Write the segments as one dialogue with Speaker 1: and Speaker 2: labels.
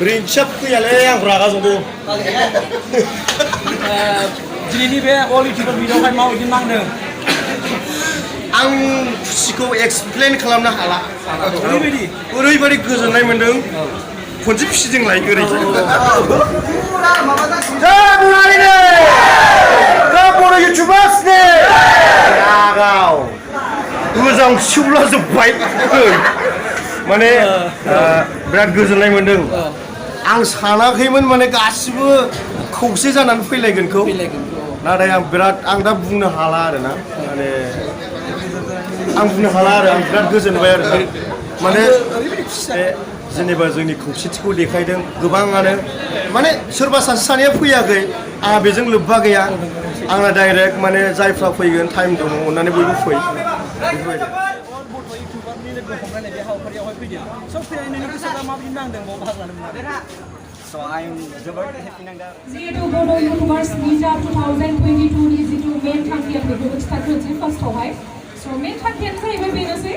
Speaker 1: रिंचाप फैयालै आं रागा जोंदों
Speaker 2: दिनैनि बे अल इउटिउबर भिडिअ'आवहाय माबायदि नांदों
Speaker 1: आं खुसिखौ एक्सप्लेन खालामनो हाला ओरैबायदि गोजोननाय मोन्दों खनसे फिसिदोंलाय ओरै बर' इउटुबार्सनि रागाव मोजां सिउला जोब्बाय माने बिराद गोजोननाय मोन्दों आं सानाखैमोन माने गासिबो खौसे जानानै फैलायगोनखौ नाथाय आं दा बुंनो हाला आरोना माने आं बुंनो हाला आरो आं बिराद गोजोनबाय आरो माने जेनेबा जोंनि खौसेथिखौ देखायदों गोबाङानो माने सोरबा सासे सानैया फैयाखै आंहा बेजों लोब्बा गैया आंना डाइरेक्ट माने जायफ्रा फैगोन टाइम दङ अननानै बयबो फै
Speaker 3: So I'm जोबोद happy नांदों
Speaker 4: जिहेतु बड' इउटुबार्स भिजा 2022 नि जितु मेन थांखिया बेखौ खिथाग्रोनोसै फार्स्टआवहाय स' मेन थांखियानो जाहैबाय बेनोसै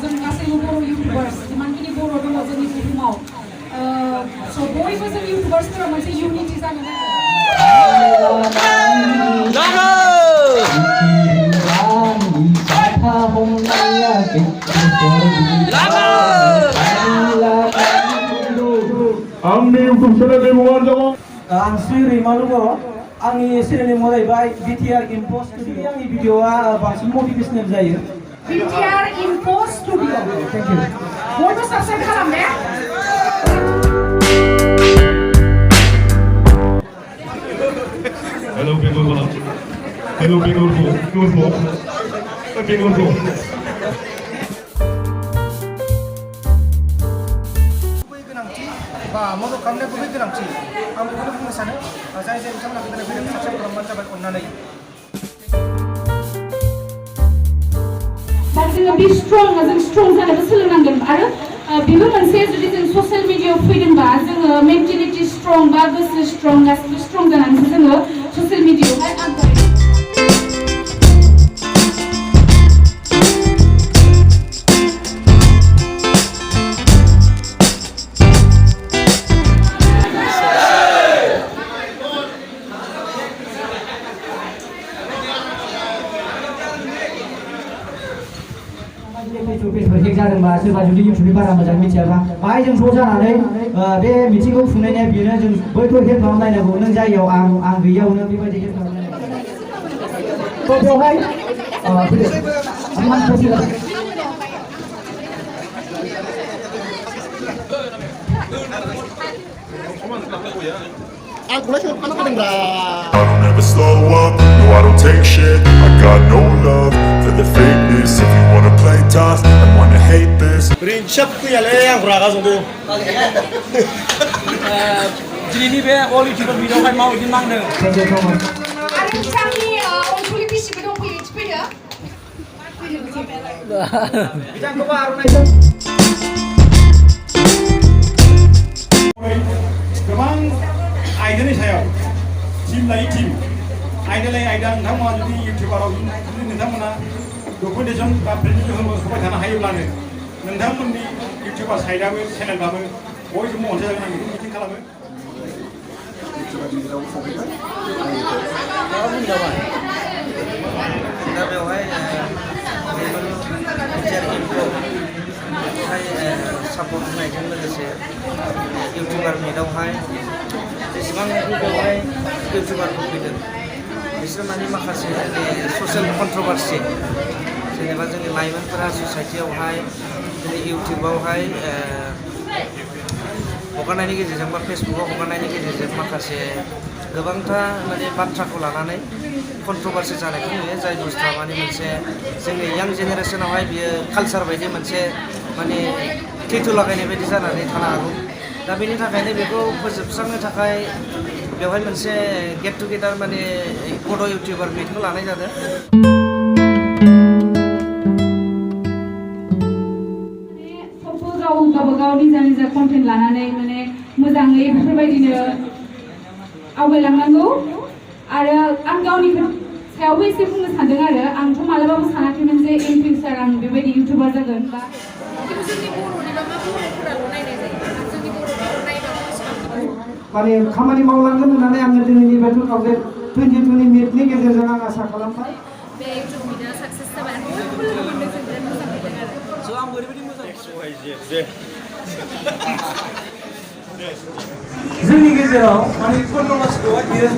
Speaker 4: जों गासैबो बर' इउटुबार्स जिमानखिनि बर' दङ जोंनि बुहुमाव स' बयबो जों इउटुबार्सफोरा मोनसे इउनिटि जानो
Speaker 5: आंनि इउटुब चेनेलनि मुङा जाबाय
Speaker 2: आं श्री रैमालु बर' आंनि चेनेलनि मुङा जाहैबाय BTRInfo स्टुडिअ आंनि भिडिअआ बांसिन मटिभेशनेल जायो
Speaker 4: BTRInfo स्टुडिअ
Speaker 2: थेंक इउ
Speaker 4: बयबो साबस्क्राइब खालाम दे
Speaker 5: हेलौ बेंगल हेलौ बेंगल
Speaker 6: मदद खालामनाया गुबै गोनांथि आं बेखौनो बुंनो सानो जाय बिथांमोना गोदान फैदों साबस्क्राइब खालामबानो जाबाय अननानै
Speaker 4: जोङो बे स्ट्रं जानोबो सोलोंनांगोन आरो बेबो मोनसे जुदि जों ससियेल मिडियायाव फैदोंबा जोङो मेन्टेलिटि स्ट्रं बा गोसो स्ट्रं गासिबो स्ट्रं जानानैसो जोङो ससियेल मिडियायावहाय
Speaker 2: जादोंबा सोरबा जुदि इउटुबनि बारा मोजां मिथियाबा बाहाय जों ज' जानानै बे मिथिंखौ खुंनायनिया बेनो जों बयबो हेल्प खालामलायनांगौ नों जायगायाव आं गैयावनो बेबायदि हेल्प खालामलायनांगौ बेवहाय
Speaker 5: I don't ever slow up, no I don't take shit I got no love for the fakeness If you wanna play tough and wanna hate this
Speaker 1: रिंचाप फैयालै आं रागा जोंदों
Speaker 2: दिनैनि बे अल इउटिउबर भिडिअ'आवहाय माबायदि नांदों
Speaker 4: आरो बिथांनि अनसुलि बिसिबो दंफैयो फैदो
Speaker 6: बिथांखौबो आर'नाइ
Speaker 5: गोबां आयदानि सायाव टिम लायै टिम आयदा लायै आयदा नोंथांमोना जुदि इउटिउबाराव जुदि नोंथांमोना डकुमेन्टेसन बा प्रेजेन्टेसन होबाय थानो हायोब्लानो नोंथांमोननि इउटिउबार साइडआबो चेनेलबाबो बयजोंबो अनसायजागोन आं बेखौ मिथिं खालामो
Speaker 3: दा बेवहाय सापर्ट होनायजों लोगोसे इउटिउबार मिटआवहाय जेसेबां बेवहाय इउटिउबारफोर फैदों बिसोर माने माखासे ससियेल कन्ट्रभारसि जेनेबा जोंनि लाइमोनफोरा ससाइटियावहाय जोंनि इउटिउबावहाय हगारनायनि गेजेरजों बा फेसबुकाव हगारनायनि गेजेरजों माखासे गोबांथा माने बाथ्राखौ लानानै कन्ट्रभारसि जानायखौ नुयो जाय बुस्थुआ माने मोनसे जोंनि यां जेनेरेसनावहाय बियो कालचार बायदि मोनसे माने टेटु लागायनाय बायदि जानानै थानो हागौ दा बेनि थाखायनो बेखौ फोजोबस्रांनो थाखाय बेवहाय मोनसे गेट टुगेदार माने बड' इउटिउबार मिटखौ लानाय जादों
Speaker 4: गावबागाव निजा निजा कन्टेन्ट लानानै माने मोजाङै बेफोरबायदिनो आवगायलांनांगौ आरो आं गावनि सायावबो एसे बुंनो सानदों आरो आंथ' मालाबाबो सानाखैमोन जे इन फिउचार आं बेबायदि इउटिउबार जागोन बा जोंनि बर'नि बा मा बर'फोराल' नायनाय जायो जोंनि बर'फोरखौ नायबा
Speaker 2: माने खामानि मावलांगोन होननानै आङो दिनैनि बे 2022 मिटनि गेजेरजों आं आसा खालामबाय
Speaker 7: बे इउटुब मिडिया साक्सेस जाबाय बयबो लोगो मोनदों जों बिराद मोजां मोनदों आरो
Speaker 3: स' आं ओरैबायदि मोजां
Speaker 6: जोंनि गेजेराव माने कन्ट्रभार्सिखौहाय बियो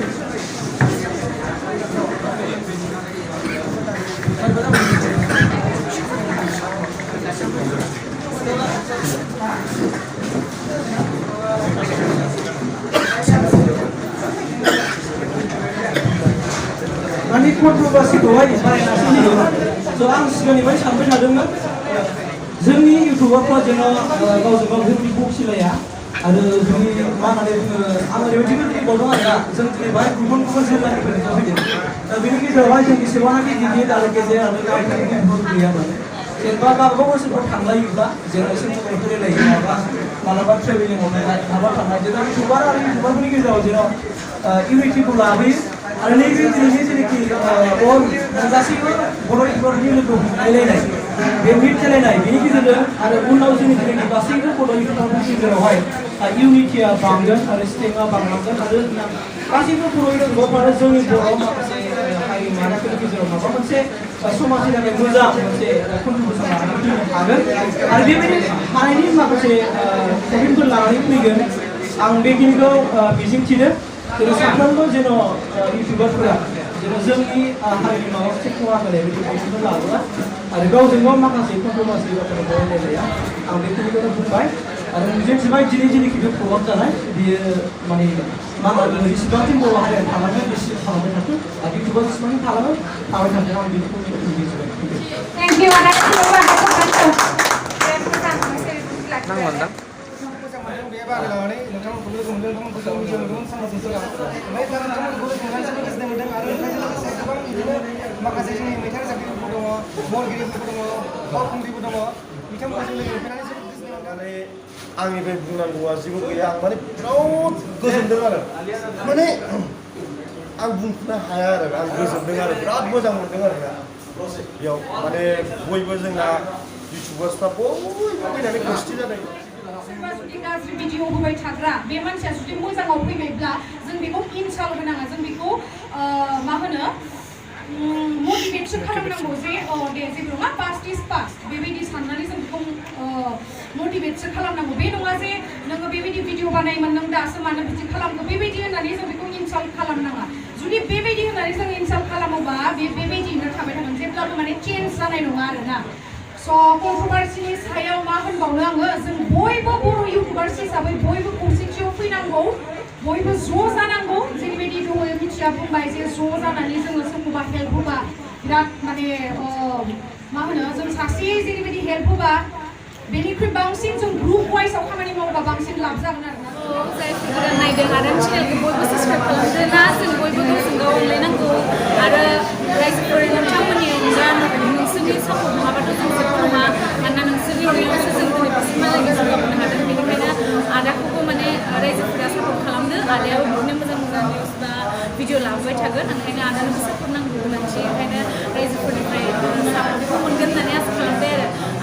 Speaker 6: माने कन्ट्रभार्सिखौहाय बानायनानै होयो स' आं सिगांनिफ्राय सानबाय थादोंमोन जोंनि इउटुबारफ्रा जेन' गावजों गाव धोरोमनि बखिलाया आरो जोंनि मा होननानै बुङो आं ओरैबायदिबो बुंबावदों आरोना जों दिनै बाहाय गुबुन गुबुन जिल्लानिफ्राय फैदों दा बेनि गेजेरावहाय जों एसेबांनाखि गिदिर आरो गेजेर आरो गाहाय गैयामोन जेनेबा गावबा गाव ओनसोलफ्राव थांलायोब्ला जों एसे मबाइल रायलायो मालाबा ट्रेभेलिं हरनाय माबा थांनाय जेन' इउटुबार आरो इउटुबारफोरनि गेजेराव जेन' इउनिटिखौ लाबोयो आरो नैबे दिनैनि जेनाखि गासैबो बर' इउटुबारनि लोगो हमलायलायनाय बे मिट खेलायनाय बेनि गेजेरजों आरो उनाव जोंनि जेनाखि गासैबो बर' इउटुबारफोरनि गेजेरावहाय इउनिटिया बांगोन आरो स्टेपआ बांलांगोन आरो गासैबो बर' इउटुबारफ्रानो जोंनि बर' माखासे हारि माहारिफोरनि गेजेराव माबा मोनसे समाजनि थाखाय मोजां मोनसे कन्ट्रिबिउसन लानानै फैनो हागोन आरो बेबायदि हानायनि माखासे प्रब्लेमफोर लानानै फैगोन आं बेखिनिखौ मिजिंथिदों जेन' साफ्रोमबो जेन' इउटुबारफोरा जेन' जोंनि हारिनि माबा मोनसे खहा जानाय बेखौ बयबो लाबोआ आरो गावजों गाव माखासे कन्ट्रभार्सि बाथ्राफोरखौ रायलायनाया आं बेखिनिखौनो बुंबाय आरो मिजिंथिबाय दिनै जेनोखि बे प्रभाब जानाय बियो माने मा होनो जेसेबांखि बर' हारिया थालाङो बेसे थालांबाय थाथों आरो इउटुबार जेसेबांखि थालाङो थाबाय थाथों आं बेखौ मिजिंथिबाय
Speaker 4: Thank you, Anak.
Speaker 3: नांगोनदां
Speaker 6: मोजां मोनदों बे बाहागो लानानै नोंथांमोनखौ लोगो मोनदों नोंथांमोनखौ जों मोजां मोनदों समाजनि सिगाङाव ओमफ्राय दा नोंथांमोनखौ नुनानैसो गोजोननाय मोनदों आरो नोंथांजों लोगोसे गोबां बिदिनो माखासे जोंनि मेथाइ रोजाबगिरिफोर दङ महरगिरिफोर दङ फावखुंग्रिबो दङ बिथांमोनखौ जों लोगो मोनफैनानै जोबोद गोजोननाय मोनदों
Speaker 1: माने आंनिफ्राय बुंनांगौआ जेबो गैया आं माने बिराद गोजोनदों आरो माने आं बुंनो हाया आरो आं गोजोनदों आरो बिराद मोजां मोनदों आरो ना बेयाव माने बयबो जोंना इउटुबार्सफ्रा बयबो फैनानै खौसेथि जादों
Speaker 4: सोरबा जुदि गाज्रि भिडिअ होबाय थाग्रा बे मानसिया जुदि मोजाङाव फैबायब्ला जों बेखौ इनसाल्ट होनाङा जों बेखौ मा होनो मटिभेटसो खालामनांगौ जे दे जेबो नङा पास्ट इज पास्ट बेबायदि साननानै जों बेखौ मटिभेटसो खालामनांगौ बे नङा जे नोङो बेबायदि भिडिअ बानायोमोन नों दासो मानो बिदि खालामखो बेबायदि होननानै जों बेखौ इनसाल्ट खालामनाङा जुदि बेबायदि होननानै जों इनसाल्ट खालामोबा बेबायदिनो थाबाय थागोन जेब्लाबो माने चेन्ज जानाय नङा आरोना स' कन्ट्रभार्सिनि सायाव मा होनबावनो आङो जों बयबो बर' इउटुबार्स हिसाबै बयबो खौसेथियाव फैनांगौ बयबो ज' जानांगौ जेरैबायदि दहाय मिथिया बुंबाय जे ज' जानानै जोङो सोरखौबा हेल्प होबा बिराद माने मा होनो जों सासे जेरैबायदि हेल्प होबा बेनिख्रुइ बांसिन जों ग्रुप वाइसआव खामानि मावोबा बांसिन लाब जागोन आरोना
Speaker 7: जायफोर गोदान नायदों आरो चेनेलखौ बयबो साबस्क्राइब खालामदो ना जों बयबो गावजों गाव अनलायनांगौ आरो रायजोफोर नोंथांमोननि नोंसोरनि सापर्ट नङाबाथ' जों जेबो नङा मानोना नोंसोरनि अननायावसो जों दिनै बिसिमहालागै जौगाबोनो हादों बेनिखायनो आदाखौबो माने रायजोफोरा सापर्ट खालामदो आदायाबो बिदिनो मोजां मोजां निउस बा भिडिअ लाबोबाय थागोन ओंखायनो आदानोबो सापर्ट नांगौ गोनांथि ओंखायनो रायजोफोरनिफ्राय सापर्टखौ मोनगोन होननानै आसा खालामबाय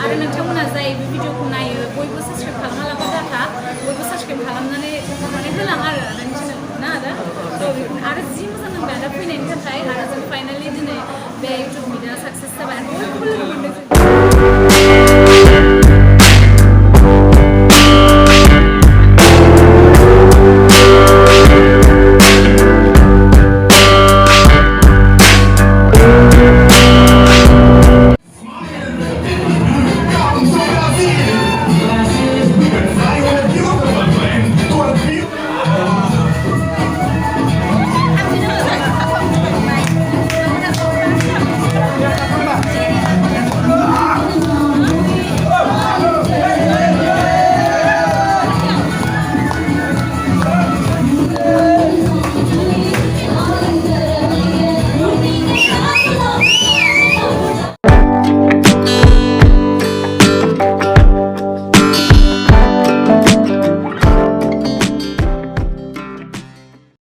Speaker 7: आरो नोंथांमोना जाय बे भिडिअखौ नायो बयबो साबस्क्राइब खालामालाबा दाथा बयबो साबस्क्राइब खालामनानै माने होलां आरो आदानि चेनेलखौ ना आदा आरो जि मोजां नांबाय आदा फैनायनि थाखाय आरो जों फाइनालि दिनै बे इउटुब मिडिया साक्सेस जाबाय बयबो लोगो मोनदों